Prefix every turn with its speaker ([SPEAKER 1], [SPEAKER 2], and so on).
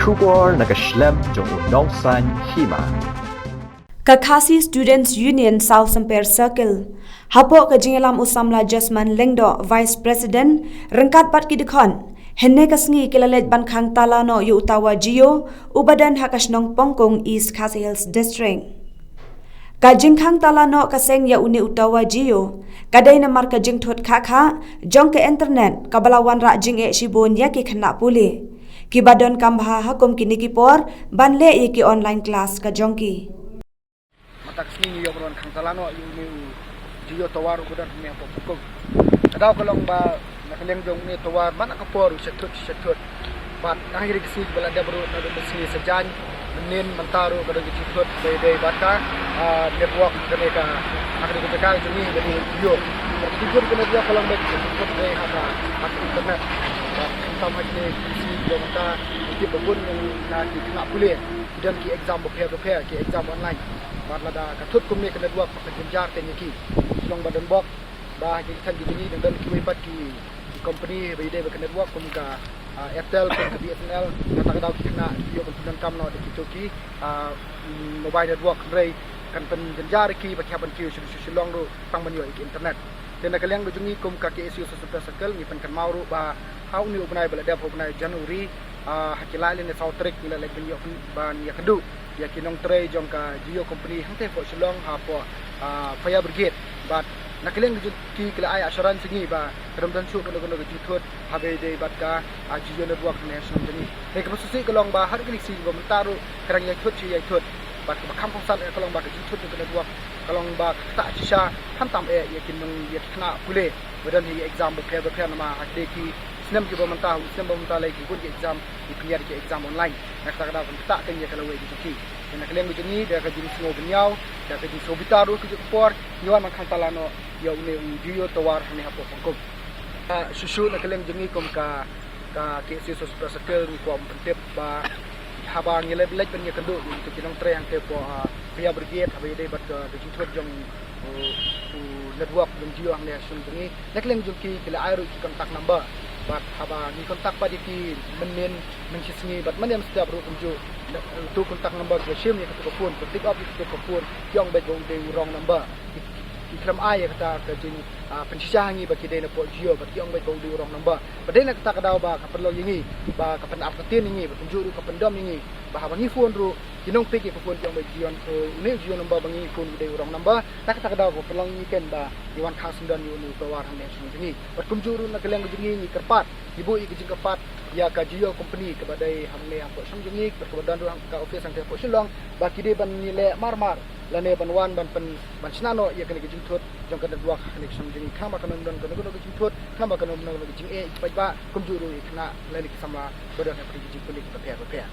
[SPEAKER 1] Shubor nakaslem jong unongsan hima.
[SPEAKER 2] Kakasi Students Union South Semper Circle. Hapo kajingelam usamla Jasman Lengdo Vice President rengkat pat kidikon. Henne kasngi kilalet bankhang talano yu utawa Gio ubadan hakasnong Pongkong East Khasi Hills District. Kajingkhang talano kaseng ya uni utawa Gio. Kadai namar kajing thot khakha jong ke internet kabalawan ra jing e shibon ya ki khna puli. Kibadon kambha hakum kini kipor banle ye ki online class ka jongki.
[SPEAKER 3] Taksini yo meron khang talano yu ni Gio tawar ubadan ni apa pukul. Kadaw kalong ba nakaleng jong ni tawar mana kapor setut bat akhir kisi balada baru na besi sejan menin mentaro kada ditut dai bata network mereka akhir kita ini dari Gio tidur kena dia kalong baik setut dai ada internet sama ni kisi jong ta di babun yang na dikena boleh dan ki exam prepare ki exam online bat lada katut kumni kena dua pekerjaan tekniki long badan bok bah kita gini dan ki pat ki company bide kena dua kum ka Airtel kum ka BSNL kata daw kena yo kun kam no di ki mobile network rei kan pen jenjar ki ba khaban ki long ru tang banyo internet dan kalian dujungi kum ka KSU Super Circle ni pen kan mauru ba hau ni ubnai bala dia ubnai Januari hakilai ni South Trek ni la lek ben yo ban ya kedu ya kinong tray jong ka Gio company hangte fo silong ha po fire brigade but nakiling ki kila ay assurance ni ba ramdan su kono gi thot habe de bat ka Gio network national ni ne ka susi kolong ba har kini si ba mentaru karang ya thot si ya thot bat ba kampung sal kolong ba gi thot ko network kolong ba ta sha hantam e ya kinong ya khna pule badan hi exam ba prepare nama hakde ki sinem ki ba mentah sinem ba mentah lagi kun exam di clear ki exam online nak tak ada tak kan ya kalau gitu ki nak lem ni dah kajin semua benyau dah kajin sobitaru ki por yuan makhang talano ya uni Gio tawar ni hapo pangkog susu nak lem jengi kom ka KSU Super Circle ni ko pentep ba habang yeleb lek ben ya kendu untuk kinong tre hang te po pia brigade habe dei bat di thot jong network jong Gio hang ne sun jengi nak lem jengki kila airu ki kontak number bat haba ni kontak pa diki men sisngi bat man yam setiap ru kunju tu kontak number ke sim ni ketuk phone ketik up ketuk phone yong bet bong de wrong number ikram ay kata ke jing pensihangi bagi de na po Gio bat yong bet bong de wrong number badai nak kata kadaw ba kaperlo yingi ba kapen aptin yingi kunju ru kapendom yingi ba habangi phone ru kinong piki ko phone yong bet Gio ne Gio number bangi phone de wrong number tak kata kadaw ko pelong yiken ba iwan khasndan yu ni tawar han ne sungi bat kunju ru na keleng jingi ni kerpat ibu i kijing kepat ya ka Gio company kebadai hamne apa samjungik berkebadan ruang ka office ang tepo silong baki de ban nile marmar lane ban wan ban pen ban sinano ya kene kijing thot jong ka dua khanik samjungi khama kanon don kono kijing thot khama kanon no kijing e pajba kumjuru ikna lane ki sama badan ha kijing kulik prepare